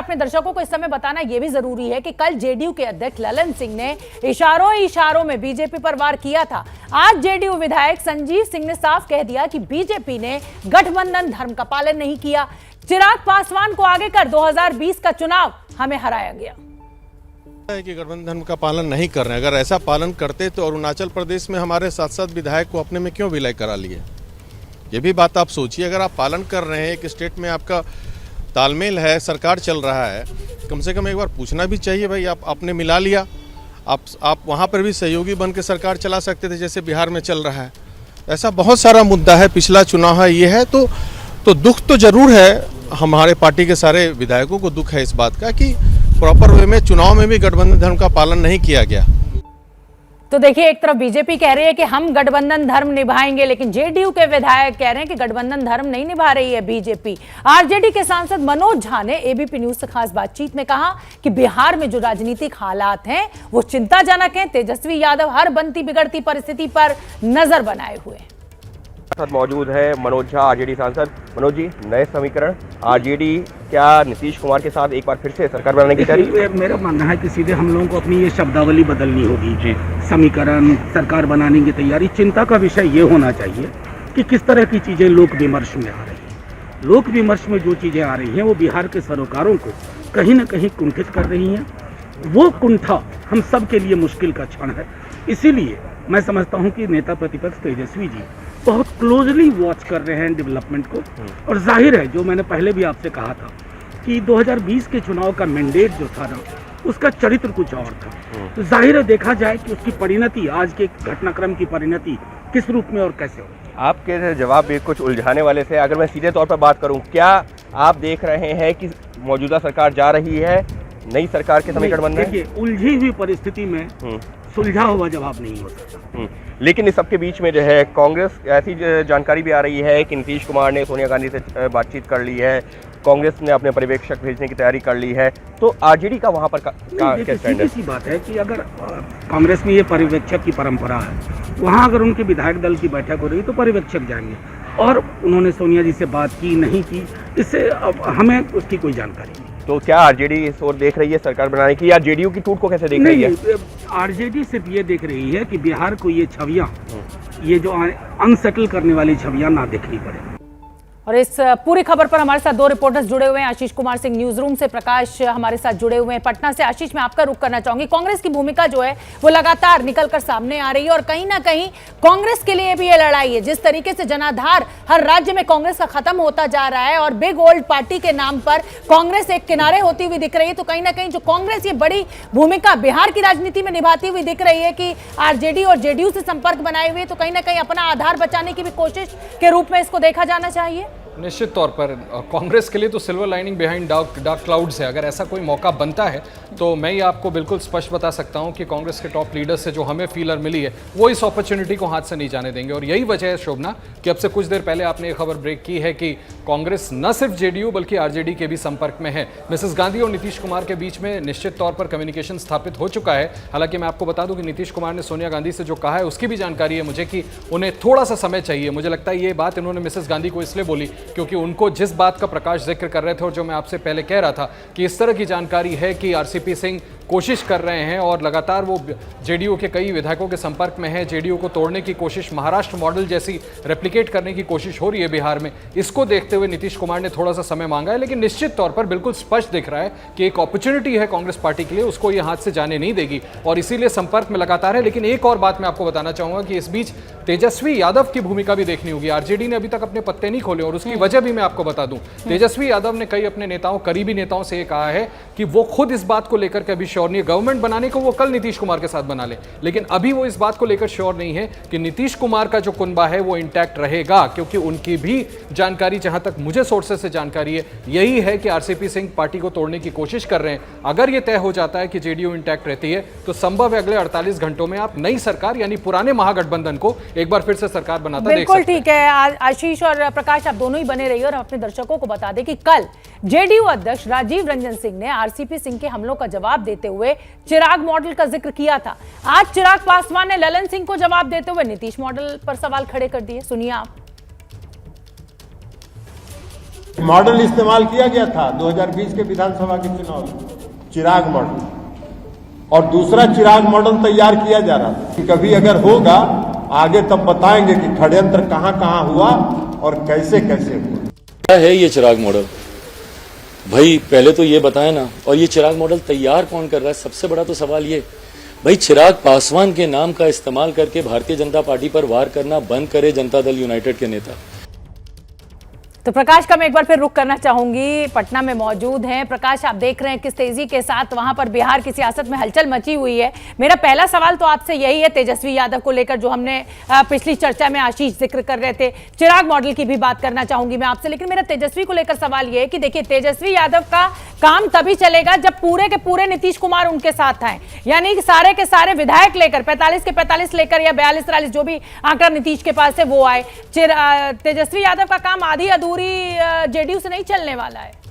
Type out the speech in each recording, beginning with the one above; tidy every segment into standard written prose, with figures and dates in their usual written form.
अपने दर्शकों को इस समय बताना यह भी जरूरी है कि कल जेडीयू के अध्यक्ष ललन सिंह ने इशारों में बीजेपी पर वार किया था। आज जेडीयू विधायक संजीव सिंह ने साफ कह दिया कि बीजेपी ने गठबंधन धर्म का पालन नहीं किया। चिराग पासवान को आगे कर 2020 का चुनाव हमें हराया गया है कि गठबंधन धर्म का पालन नहीं कर रहे हैं। अगर ऐसा पालन करते तो अरुणाचल प्रदेश में हमारे 7 विधायक को अपने में क्यों विलय करा लिए? ये भी बात आप सोचिए। अगर आप पालन कर रहे हैं, एक स्टेट में आपका तालमेल है, सरकार चल रहा है, कम से कम एक बार पूछना भी चाहिए भाई। आपने मिला लिया, आप वहाँ पर भी सहयोगी बन के सरकार चला सकते थे जैसे बिहार में चल रहा है। ऐसा बहुत सारा मुद्दा है, पिछला चुनाव है, ये है तो दुख तो जरूर है। हमारे पार्टी के सारे विधायकों को दुख है इस बात का कि प्रॉपर वे में चुनाव में भी गठबंधन धर्म का पालन नहीं किया गया। तो देखिए, एक तरफ बीजेपी कह रही है कि हम गठबंधन धर्म निभाएंगे, लेकिन जेडीयू के विधायक कह रहे हैं कि गठबंधन धर्म नहीं निभा रही है बीजेपी। आरजेडी के सांसद मनोज झा ने एबीपी न्यूज से खास बातचीत में कहा कि बिहार में जो राजनीतिक हालात हैं वो चिंताजनक हैं। तेजस्वी यादव हर बनती बिगड़ती परिस्थिति पर नजर बनाए हुए हैं। साथ मौजूद है मनोज झा, आरजेडी सांसद। मनोज जी, नए समीकरण आरजेडी क्या नीतीश कुमार के साथ एक बार फिर से सरकार बनाने की तैयारी? मेरा मानना है कि सीधे हम लोगों को अपनी ये शब्दावली बदलनी होगी। समीकरण, सरकार बनाने की तैयारी, चिंता का विषय ये होना चाहिए कि किस तरह की चीजें लोक विमर्श में आ रही हैं। लोक विमर्श में जो चीजें आ रही हैं वो बिहार के सरोकारों को कहीं ना कहीं कुंठित कर रही हैं। वो कुंठा हम सब के लिए मुश्किल का क्षण है। इसीलिए मैं समझता हूं कि नेता प्रतिपक्ष तेजस्वी जी बहुत क्लोजली वॉच कर रहे हैं डेवलपमेंट को। और जाहिर है, जो मैंने पहले भी आपसे कहा था कि 2020 के चुनाव का मैंडेट जो था ना, उसका चरित्र कुछ और था। तो जाहिर है, देखा जाए कि उसकी परिणति, आज के घटनाक्रम की परिणति किस रूप में और कैसे हो। आपके जवाब भी कुछ उलझाने वाले थे। अगर मैं सीधे तौर पर बात करूं, क्या आप देख रहे हैं कि मौजूदा सरकार जा रही है नई सरकार के समीकरण बनने? देखिए, उलझी हुई परिस्थिति में सुलझा हुआ जवाब नहीं हो सकता। लेकिन इस सबके बीच में जो है कांग्रेस, ऐसी जानकारी भी आ रही है कि नीतीश कुमार ने सोनिया गांधी से बातचीत कर ली है, कांग्रेस ने अपने पर्यवेक्षक भेजने की तैयारी कर ली है। तो आरजेडी का वहां पर क्या स्टैंड है? सीधी सी बात है कि अगर कांग्रेस में ये पर्यवेक्षक की परंपरा है, वहाँ अगर उनके विधायक दल की बैठक हो रही तो पर्यवेक्षक जाएंगे। और उन्होंने सोनिया जी से बात की नहीं की, इससे हमें उसकी कोई जानकारी नहीं। तो क्या आरजेडी इस ओर देख रही है सरकार बनाने की, या जेडीयू की टूट को कैसे देख रही है? आरजेडी सिर्फ ये देख रही है कि बिहार को ये छवियां, ये जो अनसेटल करने वाली छवियां ना देखनी पड़े। और इस पूरी खबर पर हमारे साथ 2 रिपोर्टर्स जुड़े हुए हैं। आशीष कुमार सिंह न्यूज रूम से, प्रकाश हमारे साथ जुड़े हुए हैं पटना से। आशीष, मैं आपका रुख करना चाहूंगी। कांग्रेस की भूमिका जो है वो लगातार निकलकर सामने आ रही है और कहीं ना कहीं कांग्रेस के लिए भी ये लड़ाई है। जिस तरीके से जनाधार हर राज्य में कांग्रेस का खत्म होता जा रहा है और बिग ओल्ड पार्टी के नाम पर कांग्रेस एक किनारे होती हुई दिख रही है, तो कहीं ना कहीं जो कांग्रेस ये बड़ी भूमिका बिहार की राजनीति में निभाती हुई दिख रही है कि आरजेडी और जेडीयू से संपर्क बनाए हुए, तो कहीं ना कहीं अपना आधार बचाने की भी कोशिश के रूप में इसको देखा जाना चाहिए। निश्चित तौर पर कांग्रेस के लिए तो silver lining behind dark clouds है। अगर ऐसा कोई मौका बनता है तो मैं ये आपको बिल्कुल स्पष्ट बता सकता हूं कि कांग्रेस के टॉप लीडर से जो हमें फीलर मिली है वो इस अपॉर्चुनिटी को हाथ से नहीं जाने देंगे। और यही वजह है शोभना कि अब से कुछ देर पहले आपने ये खबर ब्रेक की है कि कांग्रेस न सिर्फ जेडीयू बल्कि आरजेडी के भी संपर्क में है। मिसेस गांधी और नीतीश कुमार के बीच में निश्चित तौर पर कम्युनिकेशन स्थापित हो चुका है। हालांकि मैं आपको बता दूं कि नीतीश कुमार ने सोनिया गांधी से जो कहा है उसकी भी जानकारी है मुझे कि उन्हें थोड़ा सा समय चाहिए। मुझे लगता है ये बात इन्होंने मिसेस गांधी को इसलिए बोली क्योंकि उनको जिस बात का प्रकाश जिक्र कर रहे थे और जो मैं आपसे पहले कह रहा था कि इस तरह की जानकारी है कि आरसीपी सिंह कोशिश कर रहे हैं और लगातार वो जेडीयू के कई विधायकों के संपर्क में है। जेडीयू को तोड़ने की कोशिश, महाराष्ट्र मॉडल जैसी रेप्लिकेट करने की कोशिश हो रही है बिहार में। इसको देखते हुए नीतीश कुमार ने थोड़ा सा समय मांगा है, लेकिन निश्चित तौर पर बिल्कुल स्पष्ट दिख रहा है कि एक अपॉर्चुनिटी है कांग्रेस पार्टी के लिए, उसको ये हाथ से जाने नहीं देगी और इसीलिए संपर्क में लगातार है। लेकिन एक और बात मैं आपको बताना चाहूंगा कि इस बीच तेजस्वी यादव की भूमिका भी देखनी होगी। आरजेडी ने अभी तक अपने पत्ते नहीं खोले और उसकी वजह भी मैं आपको बता दूं। तेजस्वी यादव ने कई अपने नेताओं, करीबी नेताओं से ये कहा है कि वो खुद इस बात को लेकर के अभी श्योर नहीं है। गवर्नमेंट बनाने को वो कल नीतीश कुमार के साथ बना ले, लेकिन अभी वो इस बात को लेकर श्योर नहीं है कि नीतीश कुमार का जो कुनबा है वो इंटैक्ट रहेगा, क्योंकि उनकी भी जानकारी, जहां तक मुझे सोर्सेस से जानकारी है, यही है कि आरसीपी सिंह पार्टी को तोड़ने की कोशिश कर रहे हैं। अगर ये तय हो जाता है कि जेडीयू इंटैक्ट रहती है तो संभव है अगले 48 घंटों में आप नई सरकार यानी पुराने महागठबंधन को एक बार फिर से सरकार बनाता देख सकते हैं। बिल्कुल ठीक है। आशीष और प्रकाश, आप दोनों ही बने रहिए और अपने दर्शकों को बता दें कि कल जेडीयू अध्यक्ष राजीव रंजन सिंह ने आरसीपी सिंह के हमलों का जवाब देते हुए चिराग मॉडल का जिक्र किया था। आज चिराग पासवान ने ललन सिंह को जवाब देते हुए नीतीश मॉडल पर सवाल खड़े कर दिए। सुनिए आप। मॉडल इस्तेमाल किया गया था 2020 के विधानसभा के चुनाव में, चिराग मॉडल, और दूसरा चिराग मॉडल तैयार किया जा रहा था कि कभी अगर होगा आगे तब बताएंगे कि षड्यंत्र कहां कहां हुआ और कैसे कैसे हुआ। क्या है ये चिराग मॉडल? भाई पहले तो ये बताएं ना, और ये चिराग मॉडल तैयार कौन कर रहा है? सबसे बड़ा तो सवाल ये, भाई चिराग पासवान के नाम का इस्तेमाल करके भारतीय जनता पार्टी पर वार करना बंद करे जनता दल यूनाइटेड के नेता। तो प्रकाश का मैं एक बार फिर रुख करना चाहूंगी, पटना में मौजूद हैं। प्रकाश, आप देख रहे हैं किस तेजी के साथ वहां पर बिहार की सियासत में हलचल मची हुई है। मेरा पहला सवाल तो आपसे यही है, तेजस्वी यादव को लेकर जो हमने पिछली चर्चा में आशीष जिक्र कर रहे थे, चिराग मॉडल की भी बात करना चाहूंगी मैं आपसे, लेकिन मेरा तेजस्वी को लेकर सवाल यह है कि देखिए तेजस्वी यादव का काम तभी चलेगा जब पूरे के पूरे नीतीश कुमार उनके साथ आए, यानी कि सारे के सारे विधायक लेकर 45 के 45 लेकर या 42-43 जो भी आंकड़ा नीतीश के पास है वो आए। तेजस्वी यादव का काम आधी अधूरी जेडीयू से नहीं चलने वाला है।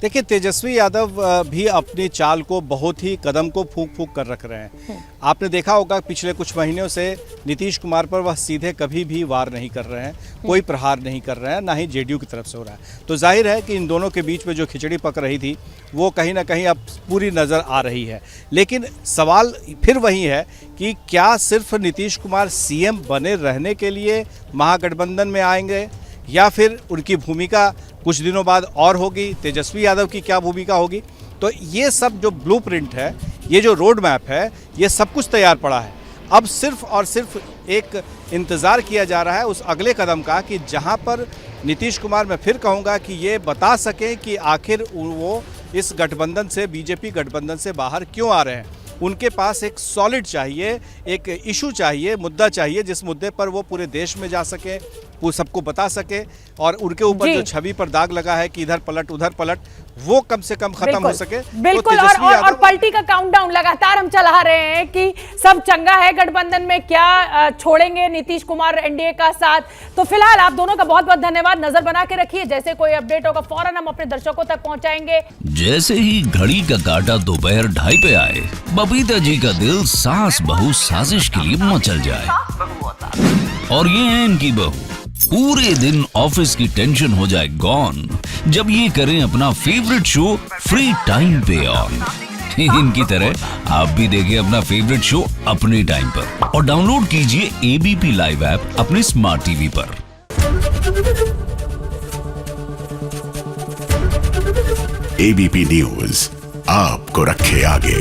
देखिए तेजस्वी यादव भी अपनी चाल को बहुत ही कदम को फूंक फूंक कर रख रहे हैं। आपने देखा होगा पिछले कुछ महीनों से नीतीश कुमार पर वह सीधे कभी भी वार नहीं कर रहे हैं, कोई प्रहार नहीं कर रहे हैं, ना ही जेडीयू की तरफ से हो रहा है। तो जाहिर है कि इन दोनों के बीच में जो खिचड़ी पक रही थी वो कहीं ना कहीं अब पूरी नज़र आ रही है। लेकिन सवाल फिर वही है कि क्या सिर्फ नीतीश कुमार सीएम बने रहने के लिए महागठबंधन में आएंगे, या फिर उनकी भूमिका कुछ दिनों बाद और होगी, तेजस्वी यादव की क्या भूमिका होगी? तो ये सब जो ब्लूप्रिंट है, ये जो रोड मैप है, ये सब कुछ तैयार पड़ा है। अब सिर्फ और सिर्फ एक इंतज़ार किया जा रहा है उस अगले कदम का कि जहां पर नीतीश कुमार, मैं फिर कहूंगा कि ये बता सकें कि आखिर वो इस गठबंधन से, बीजेपी गठबंधन से बाहर क्यों आ रहे हैं। उनके पास एक सॉलिड चाहिए, एक इशू चाहिए, मुद्दा चाहिए जिस मुद्दे पर वो पूरे देश में जा सके, वो सबको बता सके, और उनके ऊपर जो छवि पर दाग लगा है कि इधर पलट उधर पलट, वो कम से कम खत्म हो सके। बिल्कुल। तो और पलटी का काउंटडाउन लगातार हम चला रहे हैं कि सब चंगा है गठबंधन में, क्या छोड़ेंगे नीतीश कुमार एनडीए का साथ। तो फिलहाल आप दोनों का बहुत बहुत धन्यवाद, नजर बना के रखिए, जैसे कोई अपडेट होगा फौरन हम अपने दर्शकों तक पहुंचाएंगे। जैसे ही घड़ी का काटा दोपहर 2:30 पे आए, बबीता जी का दिल सास बहू साजिश के लिए मचल जाए। और ये है इनकी बहू, पूरे दिन ऑफिस की टेंशन हो जाए गॉन जब ये करें अपना फेवरेट शो फ्री टाइम पे ऑन। इनकी तरह आप भी देखें अपना फेवरेट शो अपने टाइम पर और डाउनलोड कीजिए एबीपी लाइव ऐप अपने स्मार्ट टीवी पर। एबीपी न्यूज आपको रखे आगे।